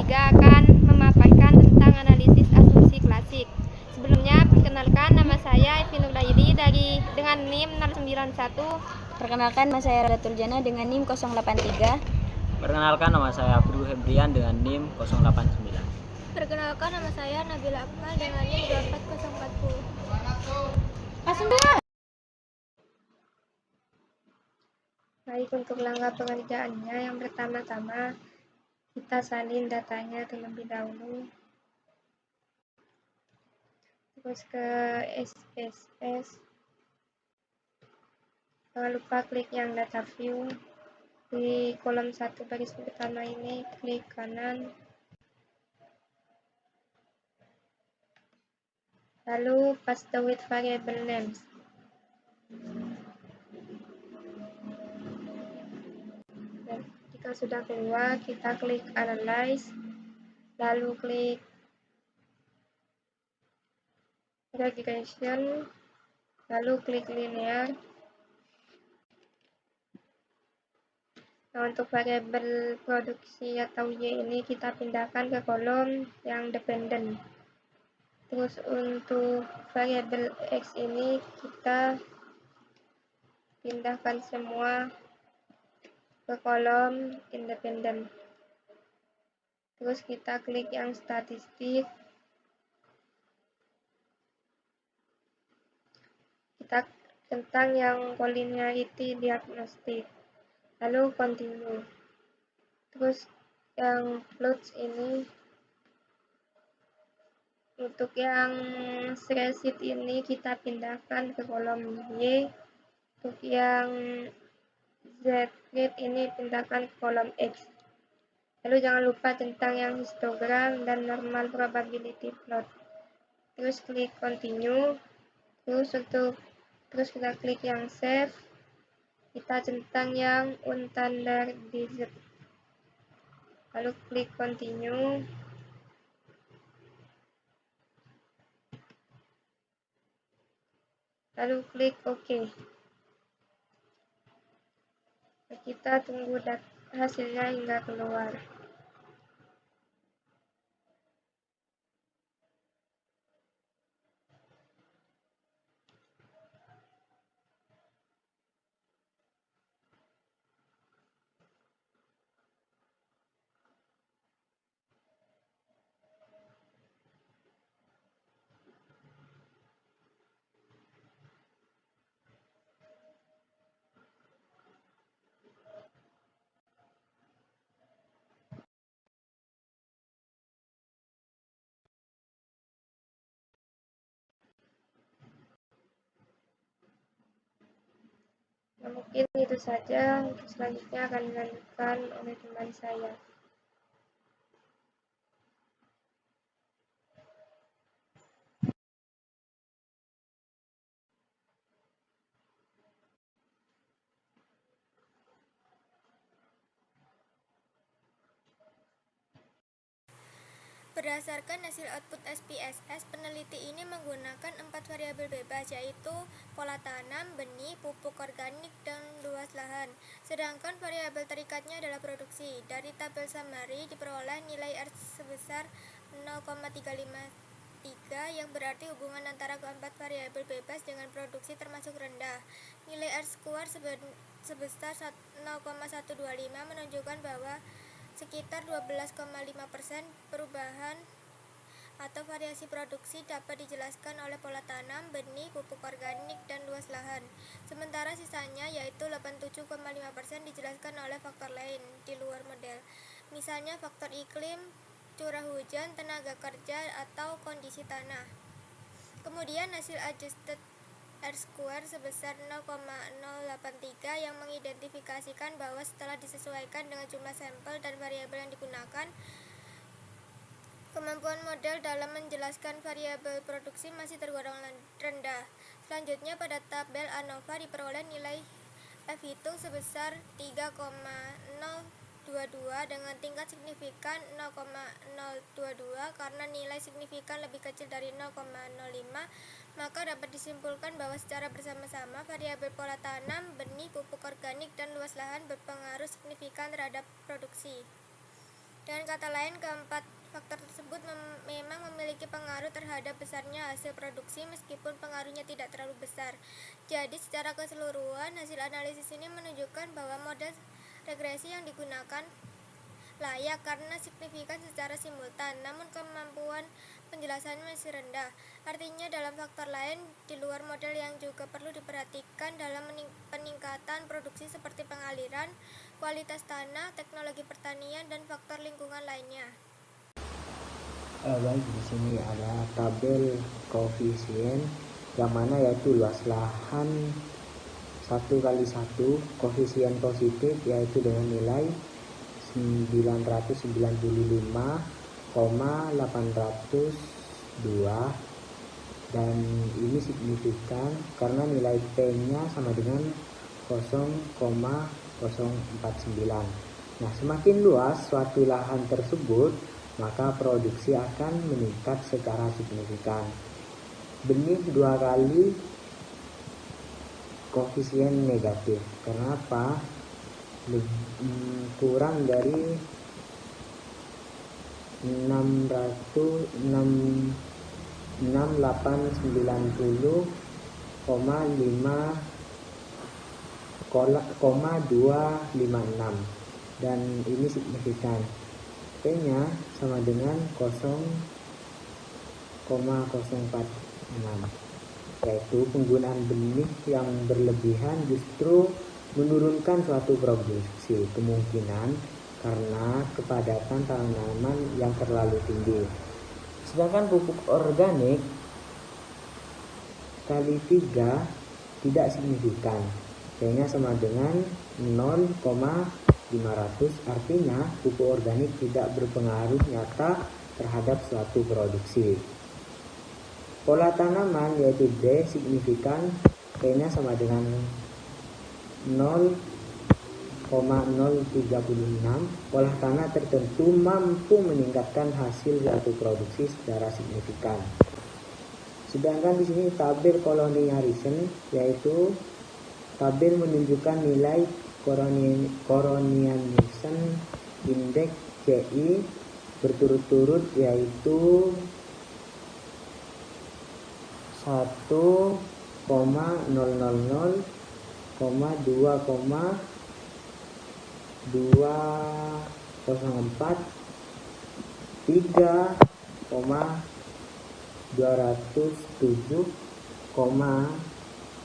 3 akan memaparkan tentang analisis asumsi klasik. Sebelumnya, perkenalkan, nama saya Evi Nurlaili dengan NIM 091. Perkenalkan, nama saya Rada Turjana dengan NIM 083. Perkenalkan, nama saya Abdul Hebrian dengan NIM 089. Perkenalkan, nama saya Nabila Akmal dengan NIM 24040. Baik, untuk langkah pengerjaannya, yang pertama-tama kita salin datanya terlebih dahulu. Terus ke SPSS. Jangan lupa klik yang data view. Di kolom 1 baris pertama ini, klik kanan. Lalu paste with variable names. Dan jika sudah keluar, kita klik analyze, lalu klik regression, lalu klik linear. Nah, untuk variabel produksi atau Y ini kita pindahkan ke kolom yang dependent. Terus untuk variabel X ini kita pindahkan semua ke kolom independent. Terus kita klik yang statistik. Kita tentang yang collinearity diagnostic. Lalu continue. Terus yang plots ini, untuk yang spreadsheet ini kita pindahkan ke kolom Y. Untuk yang Z-rate ini pindahkan ke kolom X. Lalu jangan lupa tentang yang histogram dan normal probability plot. Terus klik continue. Terus kita klik yang save. Kita centang yang unstandardized. Lalu klik continue. Lalu klik OK. Kita tunggu hasilnya hingga keluar. Nah, mungkin itu saja. Untuk selanjutnya akan dilanjutkan oleh teman saya. Berdasarkan hasil output SPSS, peneliti ini menggunakan 4 variabel bebas, yaitu pola tanam, benih, pupuk organik, dan luas lahan. Sedangkan variabel terikatnya adalah produksi. Dari tabel summary diperoleh nilai R sebesar 0,353, yang berarti hubungan antara keempat variabel bebas dengan produksi termasuk rendah. Nilai R square sebesar 0,125 menunjukkan bahwa sekitar 12,5% perubahan atau variasi produksi dapat dijelaskan oleh pola tanam, benih, pupuk organik, dan luas lahan. Sementara sisanya, yaitu 87,5%, dijelaskan oleh faktor lain di luar model. Misalnya faktor iklim, curah hujan, tenaga kerja, atau kondisi tanah. Kemudian hasil adjusted R-square sebesar 0,083 yang mengidentifikasikan bahwa setelah disesuaikan dengan jumlah sampel dan variabel yang digunakan, kemampuan model dalam menjelaskan variabel produksi masih tergolong rendah. Selanjutnya, pada tabel ANOVA diperoleh nilai F hitung sebesar 3,022 dengan tingkat signifikan 0,022. Karena nilai signifikan lebih kecil dari 0,05, maka dapat disimpulkan bahwa secara bersama-sama variabel pola tanam, benih, pupuk organik, dan luas lahan berpengaruh signifikan terhadap produksi. Dengan kata lain, keempat faktor tersebut memang memiliki pengaruh terhadap besarnya hasil produksi meskipun pengaruhnya tidak terlalu besar. Jadi secara keseluruhan, hasil analisis ini menunjukkan bahwa model regresi yang digunakan layak karena signifikan secara simultan, namun kemampuan penjelasannya masih rendah. Artinya dalam faktor lain di luar model yang juga perlu diperhatikan dalam peningkatan produksi seperti pengaliran, kualitas tanah, teknologi pertanian, dan faktor lingkungan lainnya. Baik, di sini ada tabel koefisien yang mana yaitu luas lahan 1 kali 1, koefisien positif yaitu dengan nilai 995,802, dan ini signifikan karena nilai P-nya sama dengan 0,049. Nah, semakin luas suatu lahan tersebut, maka produksi akan meningkat secara signifikan. Benih 2 kali koefisien negatif. Kenapa? Kurang dari 690,256, dan ini signifikan. P-nya sama dengan 0,046, yaitu penggunaan benih yang berlebihan justru menurunkan suatu produksi kemungkinan karena kepadatan tanaman yang terlalu tinggi. Sedangkan pupuk organik kali 3 tidak signifikan, P-nya sama dengan 0,500, artinya pupuk organik tidak berpengaruh nyata terhadap suatu produksi. Pola tanaman yaitu D signifikan, P-nya sama dengan 0,036. Olah tanah tertentu mampu meningkatkan hasil suatu produksi secara signifikan. Sedangkan di sini tabel colonialism yaitu tabel menunjukkan nilai colonialism index CI berturut-turut yaitu 1,000, 2,204, 3,207,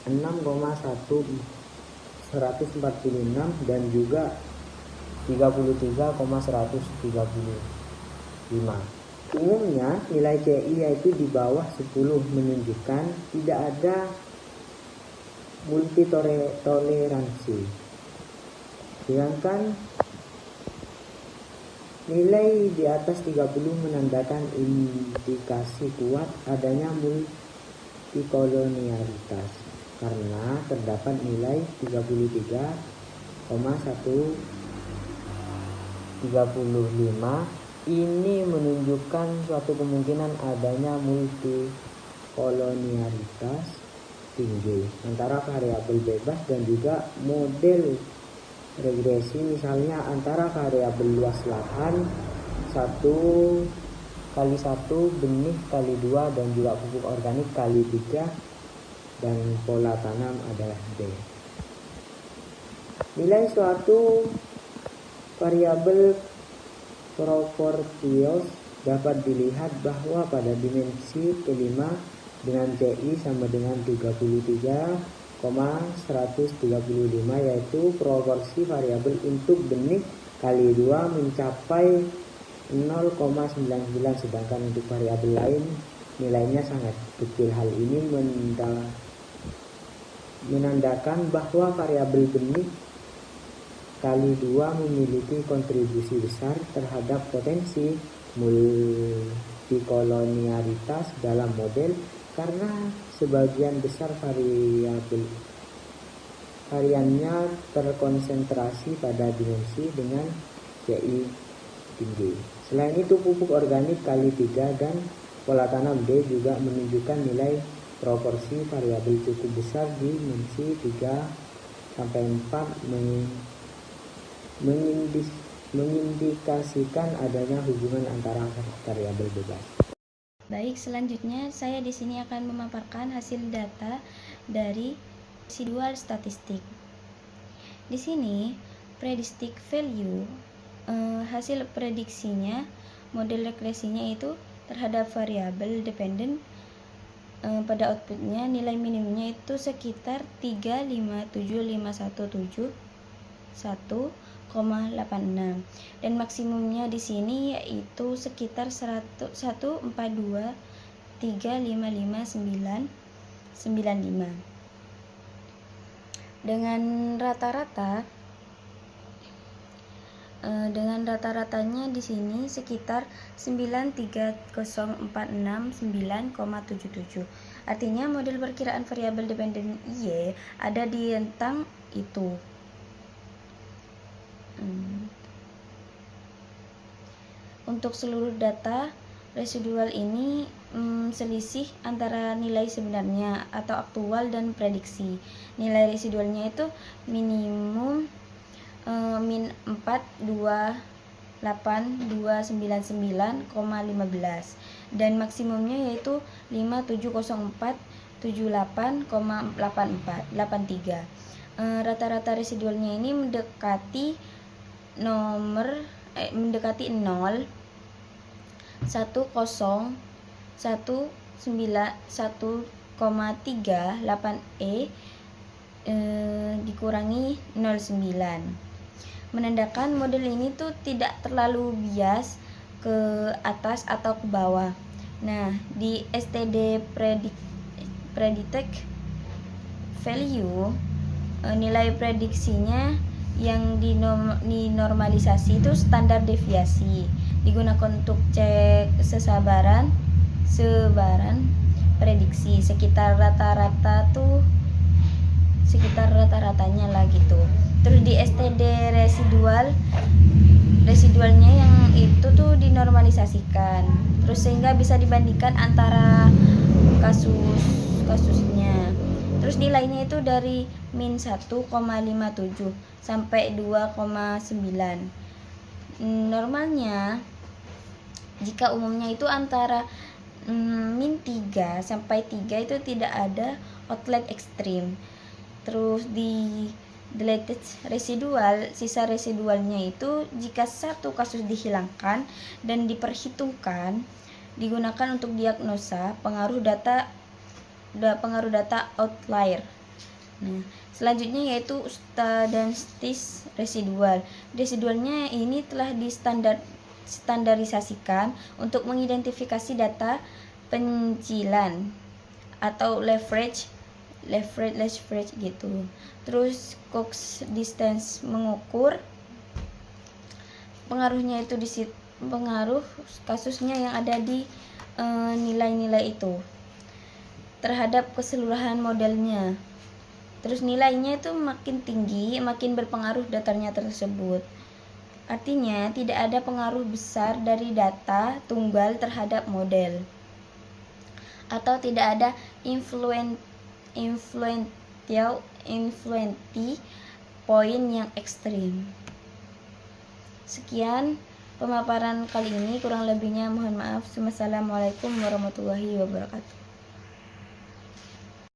6,146, dan juga 33,135. Umumnya nilai CI yaitu di bawah 10 menunjukkan tidak ada multitoleransi. Sedangkan nilai di atas 30 menandakan indikasi kuat adanya multikolonialitas karena terdapat nilai 33,135. Ini menunjukkan suatu kemungkinan adanya multikolonialitas tinggi antara variabel bebas dan juga model regresi, misalnya antara variabel luas lahan 1 kali 1, benih kali 2, dan juga pupuk organik kali 3, dan pola tanam adalah D. Nilai suatu variabel proporsius dapat dilihat bahwa pada dimensi kelima dengan CI sama dengan 33,135, yaitu proporsi variabel untuk benih kali 2 mencapai 0,99, sedangkan untuk variabel lain nilainya sangat kecil. Hal ini menandakan bahwa variabel benih kali 2 memiliki kontribusi besar terhadap potensi multikolonialitas dalam model karena sebagian besar variannya terkonsentrasi pada dimensi dengan CI tinggi. Selain itu, pupuk organik kali 3 dan pola tanam D juga menunjukkan nilai proporsi variabel cukup besar di dimensi 3 sampai 4 mengindikasikan adanya hubungan antara variabel bebas. Baik, selanjutnya saya di sini akan memaparkan hasil data dari residual statistik. Di sini predictive value, hasil prediksinya, model regresinya itu terhadap variabel dependen. Pada outputnya nilai minimumnya itu sekitar 3,57517 1,86 dan maksimumnya di sini yaitu sekitar 142,355,995 dengan rata-ratanya di sini sekitar 93046,9,77. Artinya model perkiraan variabel dependen Y ada di rentang itu. Untuk seluruh data residual ini selisih antara nilai sebenarnya atau aktual dan prediksi. Nilai residualnya itu minimum min 428.299,15 dan maksimumnya yaitu 570478,83. Rata-rata residualnya ini mendekati 0 10,38E dikurangi 0,9 menandakan model ini tuh tidak terlalu bias ke atas atau ke bawah. Nah, di STD predicted value, nilai prediksinya yang dinormalisasi itu standar deviasi, digunakan untuk cek sebaran prediksi sekitar rata-ratanya lah gitu. Terus di STD residualnya yang itu tuh dinormalisasikan, terus sehingga bisa dibandingkan antara kasusnya. Terus nilainya itu dari min 1,57 sampai 2,9. Normalnya jika umumnya itu antara min 3 sampai 3 itu tidak ada outlier ekstrim. Terus di deleted residual, sisa residualnya itu jika satu kasus dihilangkan dan diperhitungkan, digunakan untuk diagnosa pengaruh data outlier. Nah, selanjutnya yaitu statistis residual. Residualnya ini telah distandarisasikan untuk mengidentifikasi data pencilan atau leverage gitu. Terus Cox distance mengukur pengaruhnya itu pengaruh kasusnya yang ada di nilai-nilai itu terhadap keseluruhan modelnya. Terus nilainya itu makin tinggi, makin berpengaruh datanya tersebut. Artinya tidak ada pengaruh besar dari data tunggal terhadap model, atau tidak ada influenti poin yang ekstrim. Sekian pemaparan kali ini, kurang lebihnya mohon maaf. Wassalamualaikum warahmatullahi wabarakatuh.